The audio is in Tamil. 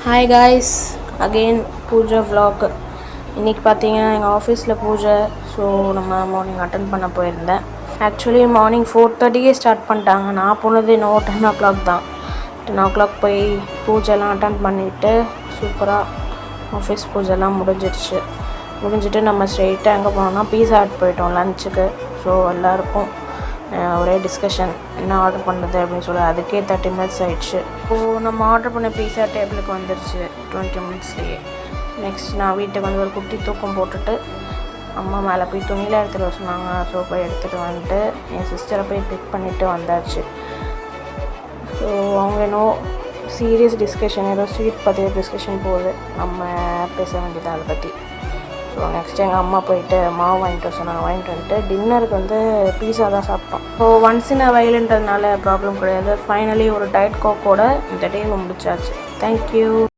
Hi guys, again Pooja vlog. இன்றைக்கி பார்த்தீங்கன்னா எங்கள் ஆஃபீஸில் பூஜை. ஸோ நம்ம மார்னிங் அட்டன் பண்ண போயிருந்தேன். ஆக்சுவலி மார்னிங் 4:30 ஸ்டார்ட் பண்ணிட்டாங்க. நான் போனது இன்னும் 10 o'clock தான். 10 o'clock போய் பூஜைலாம் அட்டன் பண்ணிவிட்டு சூப்பராக ஆஃபீஸ் பூஜைலாம் முடிஞ்சிட்டு நம்ம ஸ்ட்ரெயிட்டாக எங்கே போனோம்னா பீஸா ஹட் போயிட்டோம் லஞ்சுக்கு. ஸோ எல்லாருக்கும் ஒரே டிஸ்கஷன் என்ன ஆர்டர் பண்ணுறது அப்படின்னு சொல்லி அதுக்கே 30 minutes ஆகிடுச்சு. இப்போது நம்ம ஆர்டர் பண்ண பீஸா டேபிளுக்கு வந்துருச்சு 20 minutesலேயே. நெக்ஸ்ட் நான் வீட்டுக்கு வந்து ஒரு குட்டி தூக்கம் போட்டுட்டு அம்மா மேலே போய் துணியில் எடுத்துகிட்டு வர சொன்னாங்க. ஸோ போய் எடுத்துகிட்டு வந்துட்டு என் சிஸ்டரை போய் பிக் பண்ணிவிட்டு வந்தாச்சு. ஸோ அவங்க இன்னும் சீரியஸ் டிஸ்கஷன், ஏதோ ஸ்வீட் பற்றிய டிஸ்கஷன் போகுது. நம்ம பேச வேண்டியது அதை பற்றி. ஸோ நெக்ஸ்ட் எங்கள் அம்மா போயிட்டு மாவு வாங்கிட்டு சொன்னாங்க. வாங்கிட்டு வந்துட்டு டின்னருக்கு வந்து பீஸா தான் சாப்பிட்டோம். ஸோ ஒன்ஸ் இன் அ வைல்ன்றதுனால ப்ராப்ளம் கிடையாது. ஃபைனலி ஒரு டயட் கோக்கோட இந்த டே முடிச்சாச்சு. தேங்க்யூ.